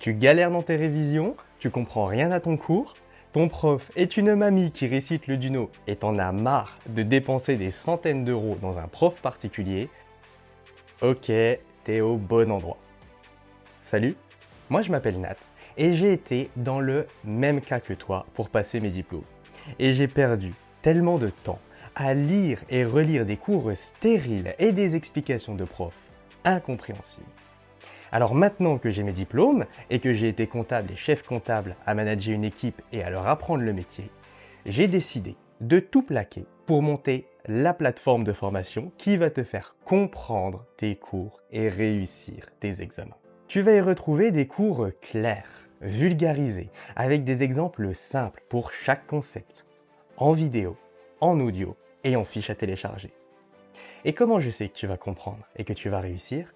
Tu galères dans tes révisions, tu comprends rien à ton cours, ton prof est une mamie qui récite le Duno et t'en as marre de dépenser des centaines d'euros dans un prof particulier. Ok, t'es au bon endroit. Salut, moi je m'appelle Nat et j'ai été dans le même cas que toi pour passer mes diplômes. Et j'ai perdu tellement de temps à lire et relire des cours stériles et des explications de profs incompréhensibles. Alors maintenant que j'ai mes diplômes et que j'ai été comptable et chef comptable à manager une équipe et à leur apprendre le métier, j'ai décidé de tout plaquer pour monter la plateforme de formation qui va te faire comprendre tes cours et réussir tes examens. Tu vas y retrouver des cours clairs, vulgarisés, avec des exemples simples pour chaque concept, en vidéo, en audio et en fiche à télécharger. Et comment je sais que tu vas comprendre et que tu vas réussir ?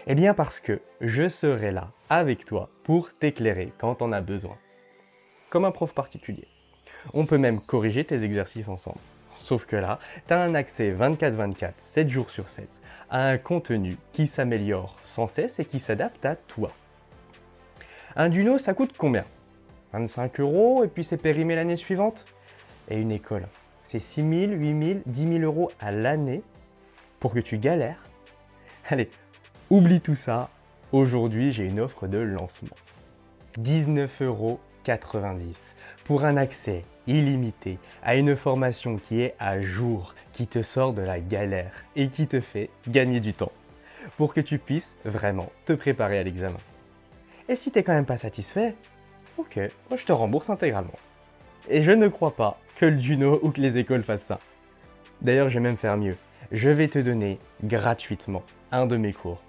Eh bien parce que je serai là avec toi pour t'éclairer quand on a besoin. Comme un prof particulier. On peut même corriger tes exercices ensemble. Sauf que là, tu as un accès 24/24, 7 jours sur 7, à un contenu qui s'améliore sans cesse et qui s'adapte à toi. Un Duno, ça coûte combien ? 25 € et puis c'est périmé l'année suivante ? Et une école, c'est 6 000, 8 000, 10 000 € à l'année pour que tu galères ? Allez, oublie tout ça, aujourd'hui j'ai une offre de lancement. 19,90 € pour un accès illimité à une formation qui est à jour, qui te sort de la galère et qui te fait gagner du temps pour que tu puisses vraiment te préparer à l'examen. Et si t'es quand même pas satisfait, ok, moi je te rembourse intégralement. Et je ne crois pas que le Duno ou que les écoles fassent ça. D'ailleurs, je vais même faire mieux. Je vais te donner gratuitement un de mes cours.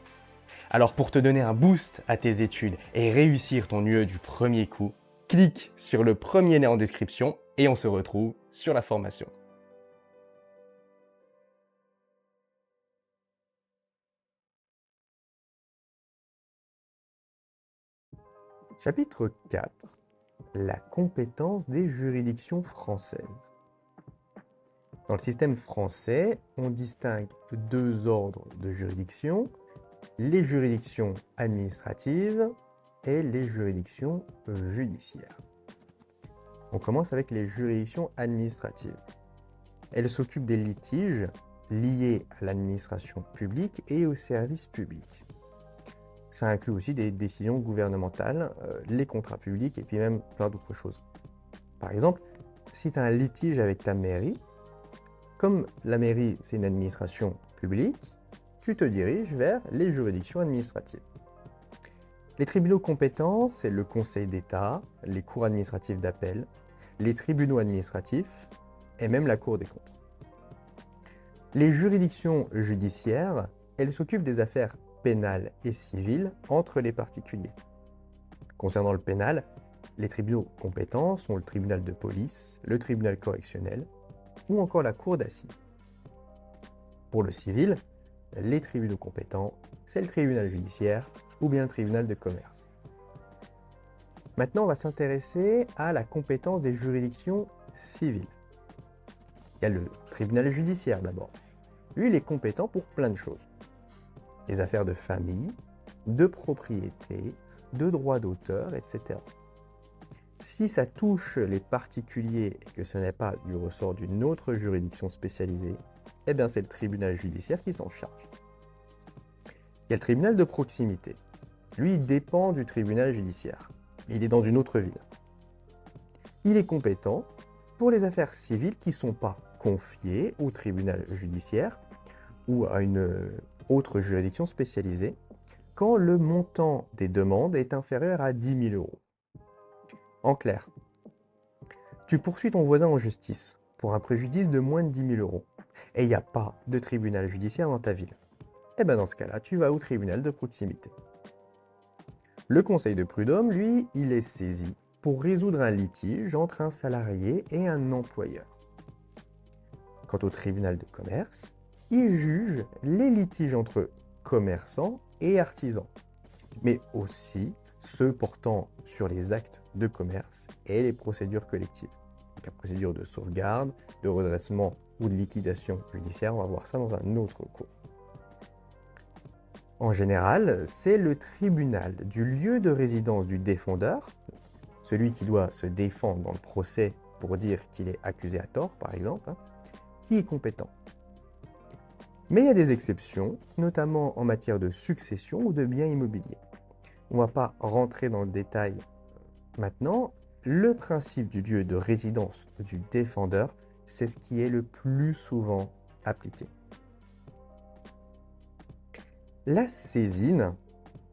Alors pour te donner un boost à tes études et réussir ton UE du premier coup, clique sur le premier lien en description et on se retrouve sur la formation. Chapitre 4. La compétence des juridictions françaises. Dans le système français, on distingue deux ordres de juridictions, les juridictions administratives et les juridictions judiciaires. On commence avec les juridictions administratives. Elles s'occupent des litiges liés à l'administration publique et aux services publics. Ça inclut aussi des décisions gouvernementales, les contrats publics et puis même plein d'autres choses. Par exemple, si tu as un litige avec ta mairie, comme la mairie c'est une administration publique, tu te diriges vers les juridictions administratives. Les tribunaux compétents, c'est le Conseil d'État, les cours administratives d'appel, les tribunaux administratifs et même la Cour des comptes. Les juridictions judiciaires, elles s'occupent des affaires pénales et civiles entre les particuliers. Concernant le pénal, les tribunaux compétents sont le tribunal de police, le tribunal correctionnel ou encore la cour d'assises. Pour le civil, les tribunaux compétents, c'est le tribunal judiciaire ou bien le tribunal de commerce. Maintenant, on va s'intéresser à la compétence des juridictions civiles. Il y a le tribunal judiciaire d'abord. Lui, il est compétent pour plein de choses. Les affaires de famille, de propriété, de droit d'auteur, etc. Si ça touche les particuliers et que ce n'est pas du ressort d'une autre juridiction spécialisée, eh bien c'est le tribunal judiciaire qui s'en charge. Il y a le tribunal de proximité. Lui, il dépend du tribunal judiciaire. Il est dans une autre ville. Il est compétent pour les affaires civiles qui ne sont pas confiées au tribunal judiciaire ou à une autre juridiction spécialisée quand le montant des demandes est inférieur à 10 000 €. En clair, tu poursuis ton voisin en justice pour un préjudice de moins de 10 000 € et il n'y a pas de tribunal judiciaire dans ta ville. Et bien dans ce cas-là, tu vas au tribunal de proximité. Le conseil de prud'homme, lui, il est saisi pour résoudre un litige entre un salarié et un employeur. Quant au tribunal de commerce, il juge les litiges entre commerçants et artisans, mais aussi ceux portant sur les actes de commerce et les procédures collectives. Donc la procédure de sauvegarde, de redressement ou de liquidation judiciaire, on va voir ça dans un autre cours. En général, c'est le tribunal du lieu de résidence du défendeur, celui qui doit se défendre dans le procès pour dire qu'il est accusé à tort, par exemple, qui est compétent. Mais il y a des exceptions, notamment en matière de succession ou de biens immobiliers. On ne va pas rentrer dans le détail maintenant. Le principe du lieu de résidence du défendeur, c'est ce qui est le plus souvent appliqué. La saisine,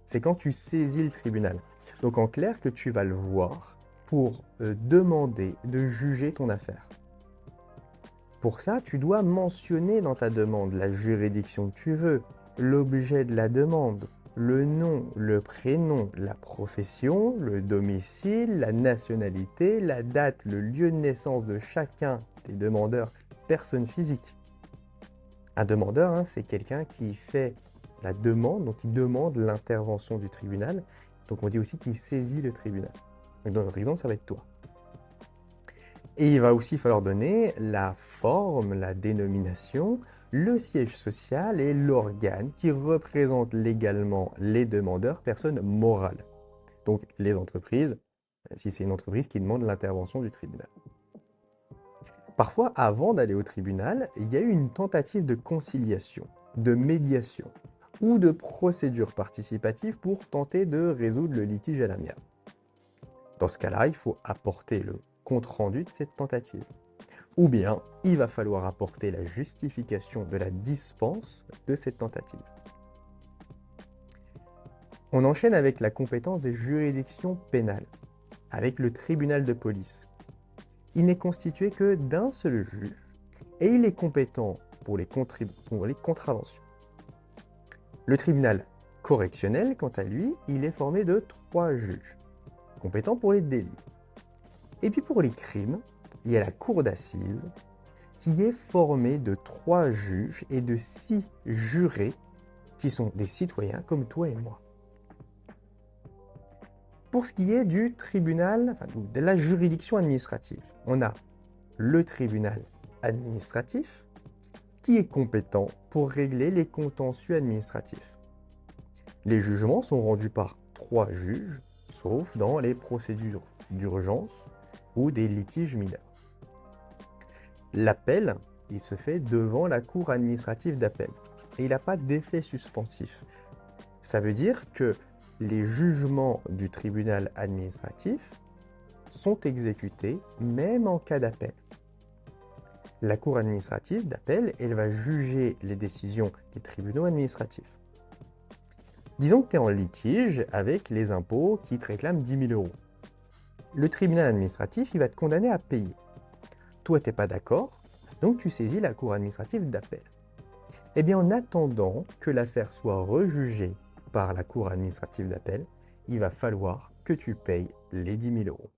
c'est quand tu saisis le tribunal. Donc en clair, que tu vas le voir pour demander de juger ton affaire. Pour ça, tu dois mentionner dans ta demande la juridiction que tu veux, l'objet de la demande, le nom, le prénom, la profession, le domicile, la nationalité, la date, le lieu de naissance de chacun des demandeurs, personnes physiques. Un demandeur, c'est quelqu'un qui fait la demande, donc il demande l'intervention du tribunal. Donc on dit aussi qu'il saisit le tribunal. Donc dans notre exemple, ça va être toi. Et il va aussi falloir donner la forme, la dénomination, le siège social et l'organe qui représente légalement les demandeurs, personnes morales. Donc les entreprises, si c'est une entreprise qui demande l'intervention du tribunal. Parfois, avant d'aller au tribunal, il y a eu une tentative de conciliation, de médiation ou de procédure participative pour tenter de résoudre le litige à l'amiable. Dans ce cas-là, il faut apporter le compte-rendu de cette tentative. Ou bien, il va falloir apporter la justification de la dispense de cette tentative. On enchaîne avec la compétence des juridictions pénales, avec le tribunal de police. Il n'est constitué que d'un seul juge et il est compétent pour les contraventions. Le tribunal correctionnel, quant à lui, il est formé de 3 juges, compétents pour les délits. Et puis pour les crimes, il y a la cour d'assises qui est formée de 3 juges et de 6 jurés qui sont des citoyens comme toi et moi. Pour ce qui est du tribunal, de la juridiction administrative, on a le tribunal administratif qui est compétent pour régler les contentieux administratifs. Les jugements sont rendus par 3 juges, sauf dans les procédures d'urgence ou des litiges mineurs. L'appel, il se fait devant la cour administrative d'appel et il n'a pas d'effet suspensif. Ça veut dire que les jugements du tribunal administratif sont exécutés même en cas d'appel. La cour administrative d'appel, elle va juger les décisions des tribunaux administratifs. Disons que tu es en litige avec les impôts qui te réclament 10 000 €. Le tribunal administratif, il va te condamner à payer. Toi, tu n'es pas d'accord, donc tu saisis la cour administrative d'appel. Eh bien, en attendant que l'affaire soit rejugée par la cour administrative d'appel, il va falloir que tu payes les 10 000 €.